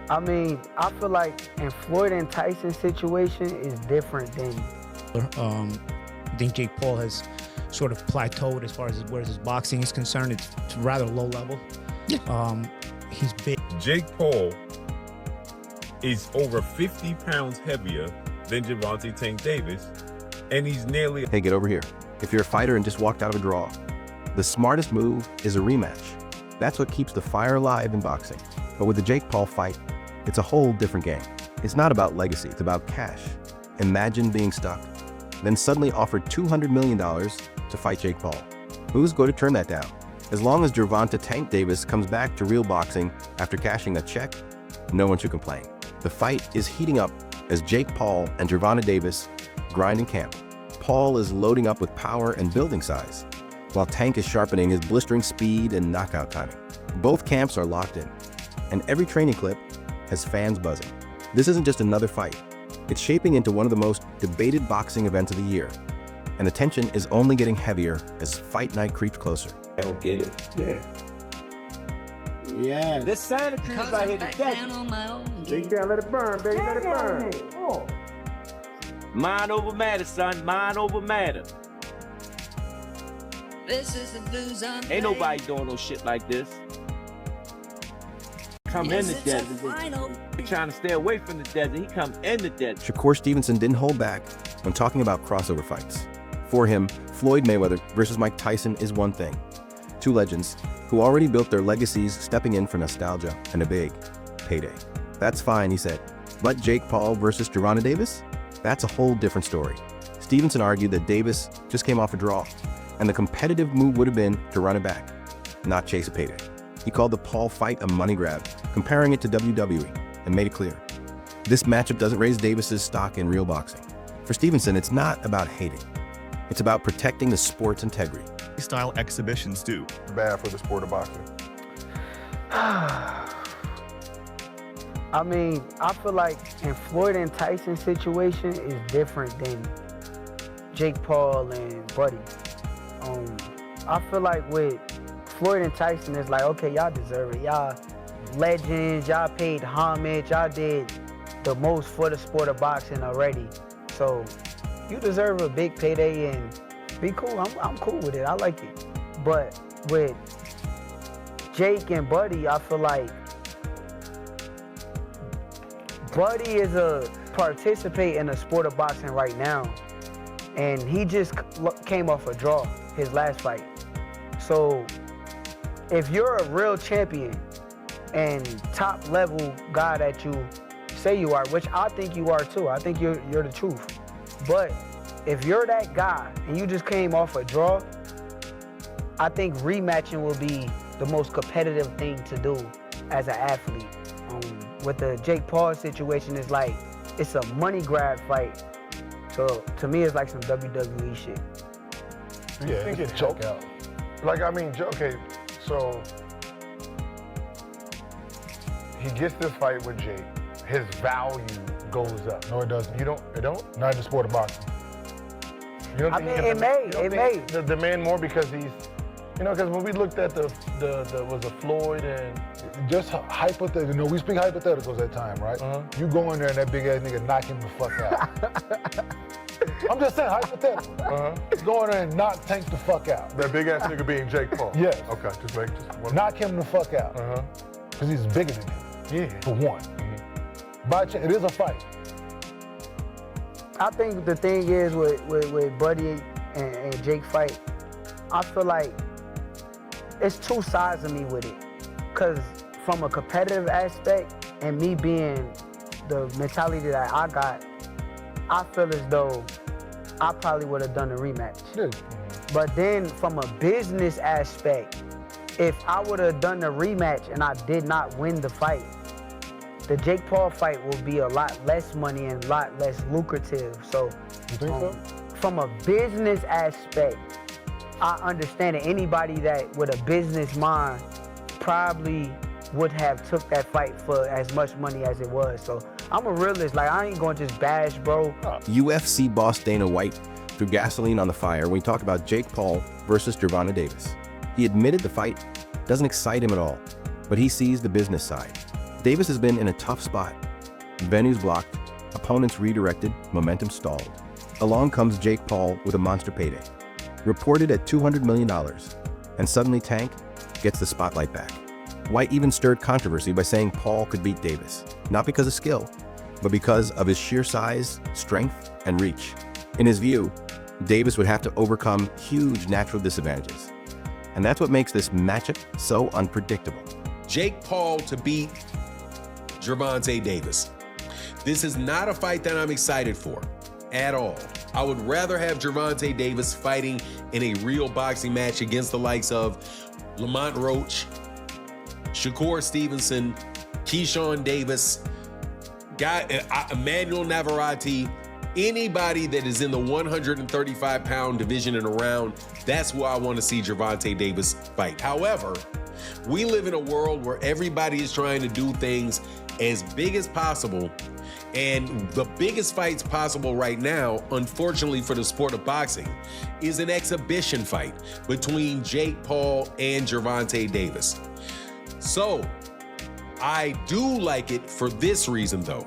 I mean, I feel like in Floyd and Tyson's situation is different than. I think Jake Paul has sort of plateaued as far as where his boxing is concerned. It's rather low level. He's big. Jake Paul is over 50 pounds heavier than Gervonta Tank Davis, and he's nearly. Hey, get over here. If you're a fighter and just walked out of a draw, the smartest move is a rematch. That's what keeps the fire alive in boxing. But with the Jake Paul fight, it's a whole different game. It's not about legacy, it's about cash. Imagine being stuck, then suddenly offered $200 million to fight Jake Paul. Who's going to turn that down? As long as Gervonta Tank Davis comes back to real boxing after cashing a check, no one should complain. The fight is heating up as Jake Paul and Gervonta Davis grind in camp. Paul is loading up with power and building size, while Tank is sharpening his blistering speed and knockout timing. Both camps are locked in, and every training clip has fans buzzing. This isn't just another fight. It's shaping into one of the most debated boxing events of the year, and the tension is only getting heavier as fight night creeps closer. I don't get it. Yeah. This Santa Cruz out here to catch You can't let it burn, baby. Let it burn. Mind over matter, son. Mind over matter. This is the blues on. Ain't nobody doing no shit like this. Come in the desert. He trying to stay away from the desert. He comes in the desert. Shakur Stevenson didn't hold back when talking about crossover fights. For him, Floyd Mayweather versus Mike Tyson is one thing. Two legends who already built their legacies stepping in for nostalgia and a big payday. That's fine, he said. But Jake Paul versus Gervonta Davis? That's a whole different story. Stevenson argued that Davis just came off a draw, and the competitive move would have been to run it back, not chase a payday. He called the Paul fight a money grab, comparing it to WWE, and made it clear. This matchup doesn't raise Davis's stock in real boxing. For Stevenson, it's not about hating. It's about protecting the sport's integrity. Style exhibitions do. Bad for the sport of boxing. I mean, I feel like in Floyd and Tyson's situation is different than Jake Paul and Buddy. I feel like with Floyd and Tyson, it's like, okay, y'all deserve it. Y'all legends, y'all paid homage, y'all did the most for the sport of boxing already. So you deserve a big payday and be cool. I'm cool with it. I like it. But with Jake and Buddy, I feel like Buddy is a participate in the sport of boxing right now, and he just came off a draw his last fight. So if you're a real champion and top level guy that you say you are, which I think you are too, I think you're the truth. But if you're that guy and you just came off a draw, I think rematching will be the most competitive thing to do as an athlete. With the Jake Paul situation, it's like, it's a money grab fight. So to me, it's like some WWE shit. Do you think it choke out? Like, I mean, okay, so he gets this fight with Jake. His value goes up. No, it doesn't. You don't? It don't? Not in the sport of boxing. You don't I think mean, he it may. The demand more because he's, you know, because when we looked at the was it Floyd and Just hypothetical. You know, we speak hypotheticals at time, right? You go in there and that big ass nigga knock him the fuck out. I'm just saying hypothetical. Go in there and knock Tank the fuck out. that big ass nigga being Jake Paul. Yes. Okay, just one. Knock him the fuck out. Because he's bigger than him. Yeah. For one. By chance, it is a fight. I think the thing is with Buddy and Jake fight, I feel like it's two sides of me with it. Because from a competitive aspect and me being the mentality that I got, I feel as though I probably would have done a rematch. But then from a business aspect, if I would have done the rematch and I did not win the fight, the Jake Paul fight will be a lot less money and a lot less lucrative. So, You think so? from a business aspect, I understand that anybody that with a business mind probably would have took that fight for as much money as it was. So I'm a realist. Like, I ain't gonna just bash, bro. UFC boss Dana White threw gasoline on the fire when he talked about Jake Paul versus Gervonta Davis. He admitted the fight doesn't excite him at all. but he sees the business side. Davis has been in a tough spot. Venues blocked, opponents redirected, momentum stalled. Along comes Jake Paul with a monster payday, reported at $200 million, and suddenly Tank gets the spotlight back. White even stirred controversy by saying Paul could beat Davis, not because of skill, but because of his sheer size, strength, and reach. In his view, Davis would have to overcome huge natural disadvantages. And that's what makes this matchup so unpredictable. Jake Paul to beat Gervonta Davis. This is not a fight that I'm excited for at all. I would rather have Gervonta Davis fighting in a real boxing match against the likes of Lamont Roach, Shakur Stevenson, Keyshawn Davis, Emmanuel Navarrete, anybody that is in the 135-pound division and around. That's where I want to see Gervonta Davis fight. However, we live in a world where everybody is trying to do things as big as possible. And the biggest fights possible right now, unfortunately for the sport of boxing, is an exhibition fight between Jake Paul and Gervonta Davis. So I do like it for this reason, though.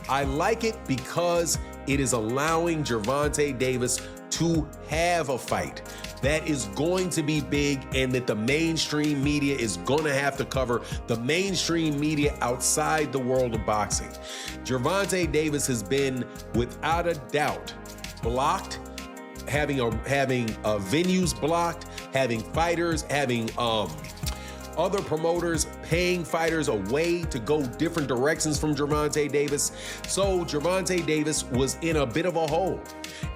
I like it because it is allowing Gervonta Davis to have a fight that is going to be big and that the mainstream media is going to have to cover, the mainstream media outside the world of boxing. Gervonta Davis has been, without a doubt, blocked, having venues blocked, having fighters, having other promoters paying fighters away to go different directions from Gervonta Davis. So Gervonta Davis was in a bit of a hole.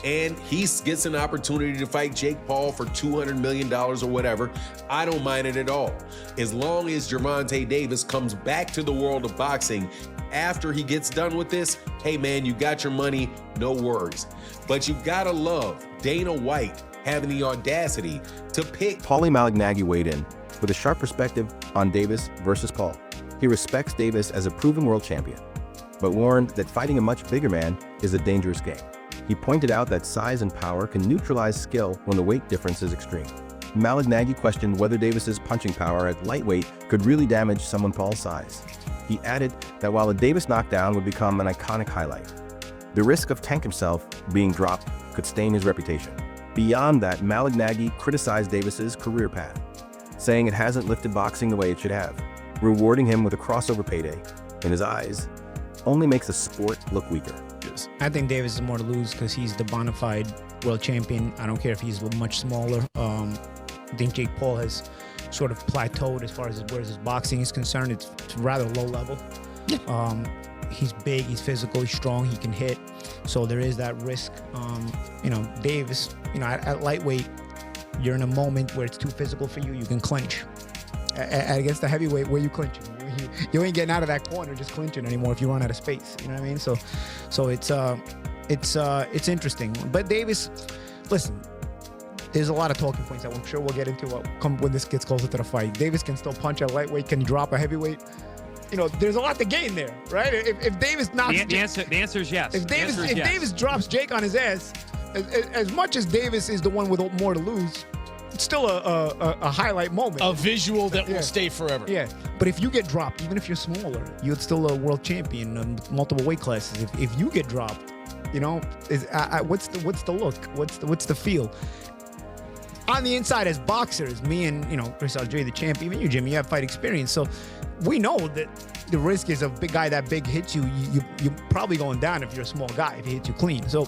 And he gets an opportunity to fight Jake Paul for $200 million or whatever. I don't mind it at all. As long as Gervonta Davis comes back to the world of boxing after he gets done with this, hey man, you got your money, no worries. But you gotta love Dana White having the audacity to pick. Paulie Malignaggi weighed in with a sharp perspective on Davis versus Paul. He respects Davis as a proven world champion, but warned that fighting a much bigger man is a dangerous game. He pointed out that size and power can neutralize skill when the weight difference is extreme. Malignaggi questioned whether Davis's punching power at lightweight could really damage someone Paul's size. He added that while a Davis knockdown would become an iconic highlight, the risk of Tank himself being dropped could stain his reputation. Beyond that, Malignaggi criticized Davis's career path, saying it hasn't lifted boxing the way it should have. Rewarding him with a crossover payday, in his eyes, only makes the sport look weaker. I think Davis is more to lose because he's the bona fide world champion. I don't care if he's much smaller. I think Jake Paul has sort of plateaued as far as where his boxing is concerned. It's rather low level. He's big, he's physical, he's strong, he can hit. So there is that risk. Davis, at lightweight, you're in a moment where it's too physical for you, you can clinch. Against the heavyweight, where you clinching? You ain't getting out of that corner just clinching anymore if you run out of space. You know what I mean? So it's interesting. But Davis, listen, there's a lot of talking points that I'm sure we'll get into when this gets closer to the fight. Davis can still punch at lightweight, can drop a heavyweight. There's a lot to gain there, right? If Davis knocks the answer is yes. If Davis drops Jake on his ass, as much as Davis is the one with more to lose, it's still a highlight moment. A visual that will stay forever. Yeah, but if you get dropped, even if you're smaller, you're still a world champion in multiple weight classes. If you get dropped, what's the look? What's the feel? On the inside, as boxers, me and Chris Algieri, the champ, even you, Jimmy, you have fight experience, so we know that the risk is a big guy that big hits you. You're probably going down if you're a small guy if he hits you clean. So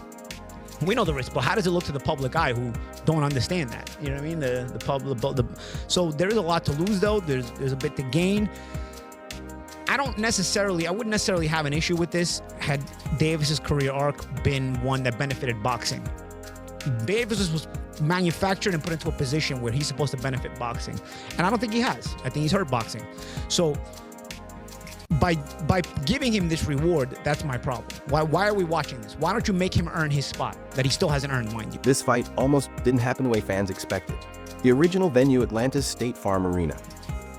we know the risk, but how does it look to the public eye who don't understand that? You know what I mean? The public. So there is a lot to lose, though. There's a bit to gain. I wouldn't necessarily have an issue with this had Davis's career arc been one that benefited boxing. Davis was manufactured and put into a position where he's supposed to benefit boxing, and I don't think he has. I think he's hurt boxing. So by giving him this reward, that's my problem. Why are we watching this? Why don't you make him earn his spot that he still hasn't earned, mind you? This fight almost didn't happen the way fans expected. The original venue, Atlanta's State Farm Arena,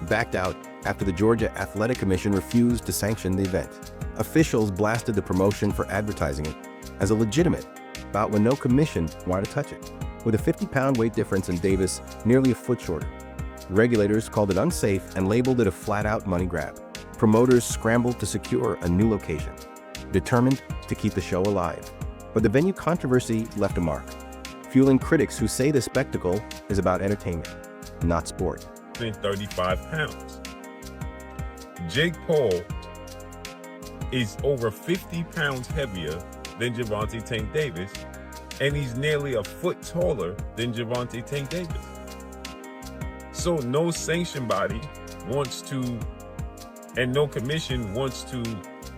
backed out after the Georgia Athletic Commission refused to sanction the event. Officials blasted the promotion for advertising it as a legitimate bout when no commission wanted to touch it. With a 50-pound weight difference and Davis nearly a foot shorter, Regulators called it unsafe and labeled it a flat-out money grab. Promoters scrambled to secure a new location, determined to keep the show alive. But the venue controversy left a mark, fueling critics who say the spectacle is about entertainment, not sport. 35 pounds. Jake Paul is over 50 pounds heavier than Gervonta Tank Davis, and he's nearly a foot taller than Gervonta Tank Davis. So no sanction body wants to, and no commission wants to,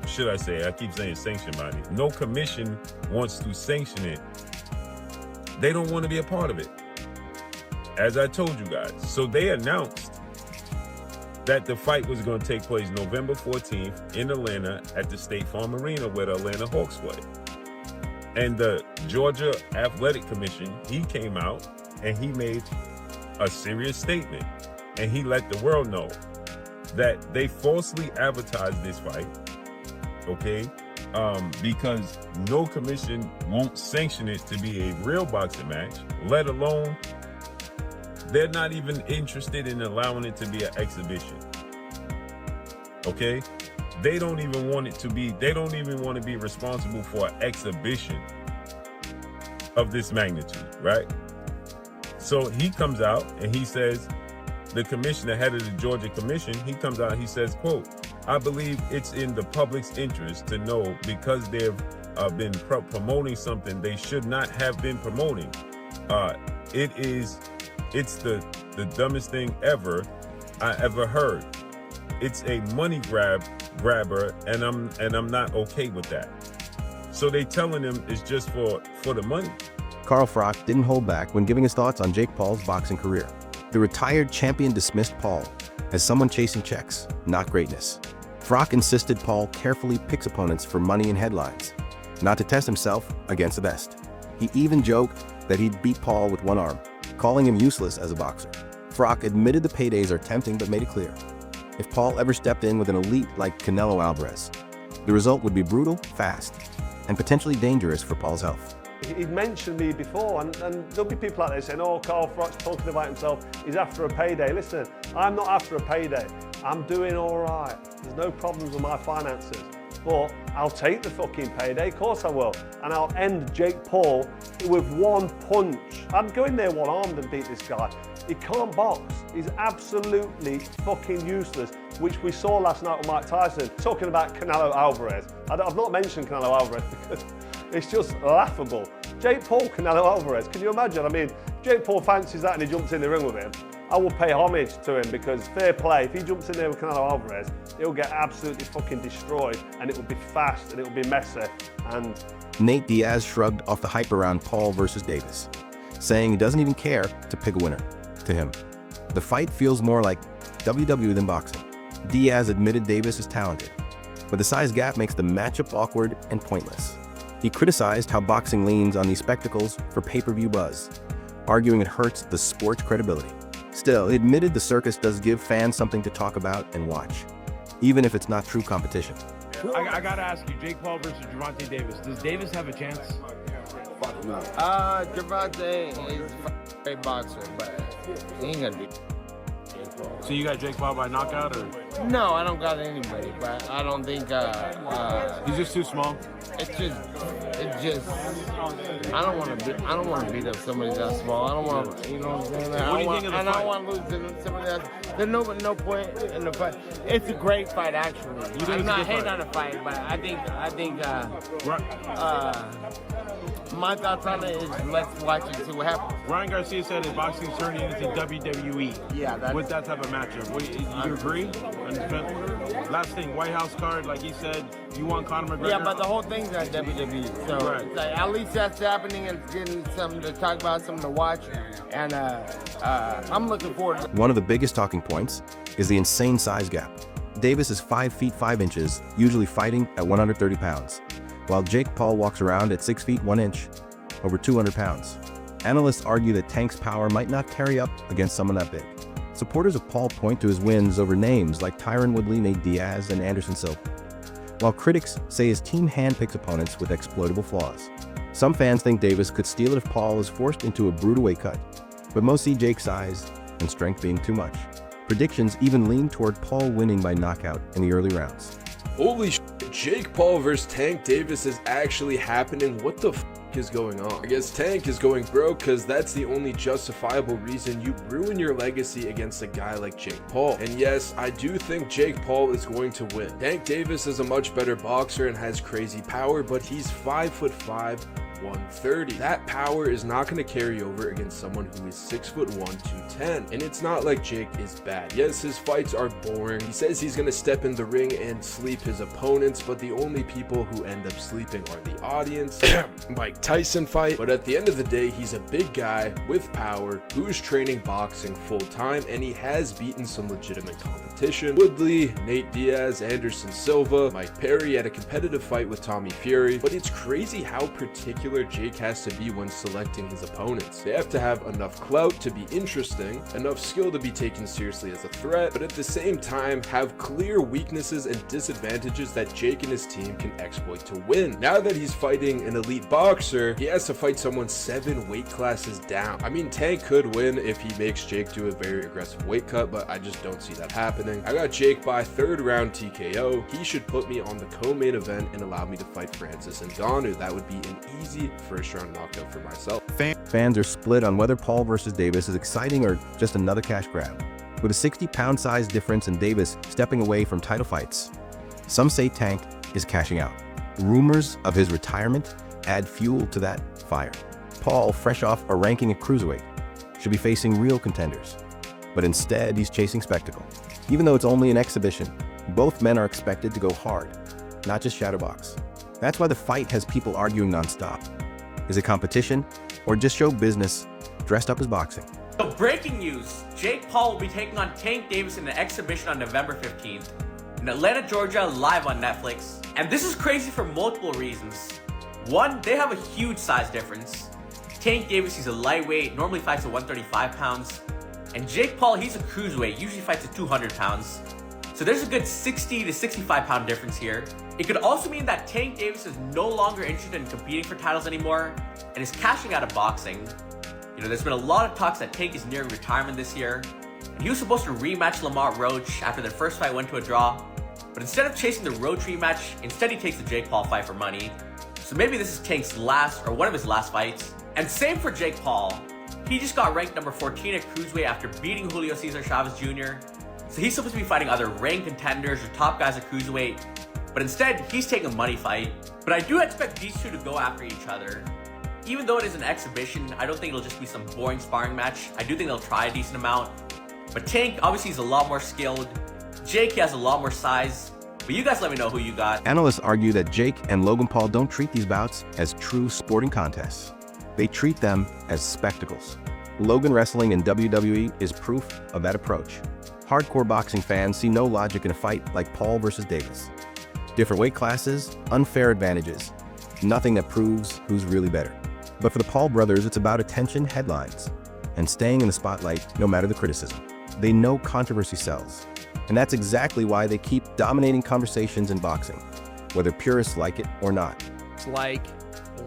should I say, I keep saying sanction body, no commission wants to sanction it. They don't want to be a part of it, as I told you guys. So they announced that the fight was going to take place November 14th in Atlanta at the State Farm Arena where the Atlanta Hawks play. And the Georgia Athletic Commission, he came out and he made a serious statement. And he let the world know that they falsely advertised this fight, okay? Because no commission won't sanction it to be a real boxing match, let alone they're not even interested in allowing it to be an exhibition. Okay? They don't even want it to be, they don't even want to be responsible for an exhibition of this magnitude, right? So he comes out and he says, the commissioner, head of the Georgia Commission, he comes out and he says, quote, I believe it's in the public's interest to know because they've been promoting something they should not have been promoting. It's the dumbest thing I ever heard. It's a money grabber, and I'm not okay with that. So they telling him it's just for the money. Carl Froch didn't hold back when giving his thoughts on Jake Paul's boxing career. The retired champion dismissed Paul as someone chasing checks, not greatness. Froch insisted Paul carefully picks opponents for money and headlines, not to test himself against the best. He even joked that he'd beat Paul with one arm, calling him useless as a boxer. Froch admitted the paydays are tempting but made it clear, if Paul ever stepped in with an elite like Canelo Alvarez, the result would be brutal, fast, and potentially dangerous for Paul's health. He'd mentioned me before, and there'll be people out there saying, oh, Carl Froch's talking about himself, he's after a payday. Listen, I'm not after a payday. I'm doing all right. There's no problems with my finances. But I'll take the fucking payday, of course I will. And I'll end Jake Paul with one punch. I'd go in there one-armed and beat this guy. He can't box. He's absolutely fucking useless, which we saw last night with Mike Tyson. Talking about Canelo Alvarez. I've not mentioned Canelo Alvarez because it's just laughable. Jake Paul, Canelo Alvarez, can you imagine? I mean, Jake Paul fancies that and he jumps in the ring with him. I will pay homage to him because fair play, if he jumps in there with Canelo Alvarez, he'll get absolutely fucking destroyed and it will be fast and it will be messy. And Nate Diaz shrugged off the hype around Paul versus Davis, saying he doesn't even care to pick a winner. To him, the fight feels more like WWE than boxing. Diaz admitted Davis is talented, but the size gap makes the matchup awkward and pointless. He criticized how boxing leans on these spectacles for pay-per-view buzz, arguing it hurts the sport's credibility. Still, he admitted the circus does give fans something to talk about and watch, even if it's not true competition. I gotta ask you, Jake Paul versus Gervonta Davis. Does Davis have a chance? Gervonta is a great boxer, but he ain't gonna be. So you got Jake Paul by knockout, or? No, I don't got anybody, but I don't think. He's just too small. It's just. I don't want to beat up somebody that small. I don't want to, you know what I'm saying? What do you think of the fight? I don't want to lose to somebody else. There's no point in the fight. It's a great fight, actually. I'm not hating on the fight, but I think. My thoughts on it is let's watch it, see what happens. Ryan Garcia said his boxing's turning into WWE. Yeah, with that type of matchup. You agree? Last thing, White House card, like he said, you want Conor McGregor? Yeah, but the whole thing's on WWE. So right. Like, at least that's happening and getting something to talk about, something to watch. And I'm looking forward to it. One of the biggest talking points is the insane size gap. Davis is 5 feet 5 inches, usually fighting at 130 pounds, while Jake Paul walks around at 6 feet 1 inch, over 200 pounds. Analysts argue that Tank's power might not carry up against someone that big. Supporters of Paul point to his wins over names like Tyron Woodley, Nate Diaz, and Anderson Silva, while critics say his team handpicks opponents with exploitable flaws. Some fans think Davis could steal it if Paul is forced into a brutal weight cut, but most see Jake's size and and strength being too much. Predictions even lean toward Paul winning by knockout in the early rounds. Holy shit, Jake Paul versus Tank Davis is actually happening. What the f is going on? I guess Tank is going broke because that's the only justifiable reason you ruin your legacy against a guy like Jake Paul. And yes, I do think Jake Paul is going to win. Tank Davis is a much better boxer and has crazy power, but he's 5'5", 130. That power is not going to carry over against someone who is 6'1", 210. And it's not like Jake is bad. Yes, his fights are boring. He says he's going to step in the ring and sleep his opponents, but the only people who end up sleeping are the audience. Mike Tyson fight. But at the end of the day, he's a big guy with power who's training boxing full time, and he has beaten some legitimate competition. Woodley, Nate Diaz, Anderson Silva, Mike Perry had a competitive fight with Tommy Fury, but it's crazy how particular Jake has to be when selecting his opponents. They have to have enough clout to be interesting, enough skill to be taken seriously as a threat, but at the same time have clear weaknesses and disadvantages that Jake and his team can exploit to win. Now that he's fighting an elite boxer, he has to fight someone 7 weight classes down. I mean, Tank could win if he makes Jake do a very aggressive weight cut, but I just don't see that happening. I got Jake by 3rd round TKO. He should put me on the co-main event and allow me to fight Francis Ngannou. That would be an easy first round knockout for myself. Fans are split on whether Paul versus Davis is exciting or just another cash grab, with a 60-pound size difference and Davis stepping away from title fights. Some say Tank is cashing out. Rumors of his retirement add fuel to that fire. Paul, fresh off a ranking at cruiserweight, should be facing real contenders, but instead he's chasing spectacle. Even though it's only an exhibition, both men are expected to go hard, not just shadowbox. That's why the fight has people arguing nonstop. Is it competition or just show business dressed up as boxing? So breaking news, Jake Paul will be taking on Tank Davis in an exhibition on November 15th in Atlanta, Georgia, live on Netflix. And this is crazy for multiple reasons. One, they have a huge size difference. Tank Davis, he's a lightweight, normally fights at 135 pounds. And Jake Paul, he's a cruiserweight, usually fights at 200 pounds. So there's a good 60 to 65 pound difference here. It could also mean that Tank Davis is no longer interested in competing for titles anymore and is cashing out of boxing. You know, there's been a lot of talks that Tank is nearing retirement this year. And he was supposed to rematch Lamar Roach after their first fight went to a draw. But instead of chasing the Roach rematch, instead he takes the Jake Paul fight for money. So maybe this is Tank's last or one of his last fights. And same for Jake Paul. He just got ranked number 14 at cruiserweight after beating Julio Cesar Chavez Jr. So he's supposed to be fighting other ranked contenders or top guys at cruiserweight. But instead, he's taking a money fight. But I do expect these two to go after each other. Even though it is an exhibition, I don't think it'll just be some boring sparring match. I do think they'll try a decent amount. But Tank, obviously, is a lot more skilled. Jake, he has a lot more size. But you guys let me know who you got. Analysts argue that Jake and Logan Paul don't treat these bouts as true sporting contests. They treat them as spectacles. Logan wrestling in WWE is proof of that approach. Hardcore boxing fans see no logic in a fight like Paul versus Davis. Different weight classes, unfair advantages, nothing that proves who's really better. But for the Paul brothers, it's about attention, headlines, and staying in the spotlight no matter the criticism. They know controversy sells, and that's exactly why they keep dominating conversations in boxing, whether purists like it or not. It's like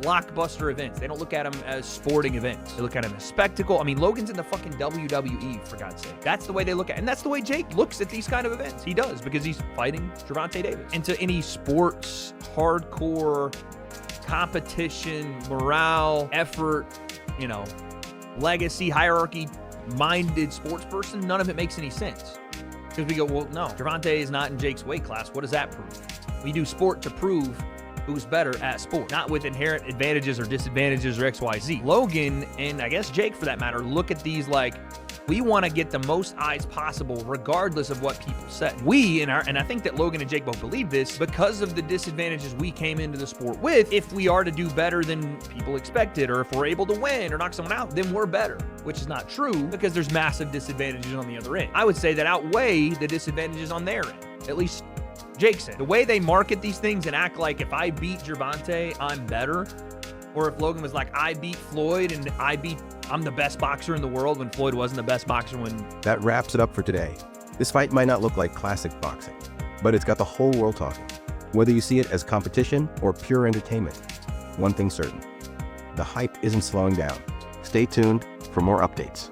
blockbuster events. They don't look at them as sporting events. They look at them as spectacle. I mean, Logan's in the fucking WWE, for God's sake. That's the way they look at it. And that's the way Jake looks at these kind of events. He does, because he's fighting Gervonta Davis. Into any sports, hardcore, competition, morale, effort, you know, legacy, hierarchy-minded sports person, none of it makes any sense. Because we go, well, no, Gervonta is not in Jake's weight class. What does that prove? We do sport to prove who's better at sport, not with inherent advantages or disadvantages or XYZ. Logan, and I guess Jake for that matter, look at these like, we want to get the most eyes possible regardless of what people say. And I think that Logan and Jake both believe this, because of the disadvantages we came into the sport with. If we are to do better than people expected, or if we're able to win or knock someone out, then we're better, which is not true, because there's massive disadvantages on the other end. I would say that outweigh the disadvantages on their end, at least Jake said. The way they market these things and act like if I beat Gervonta, I'm better, or if Logan was like, I beat Floyd and I'm the best boxer in the world, when Floyd wasn't the best boxer when... That wraps it up for today. This fight might not look like classic boxing, but it's got the whole world talking. Whether you see it as competition or pure entertainment, one thing's certain: the hype isn't slowing down. Stay tuned for more updates.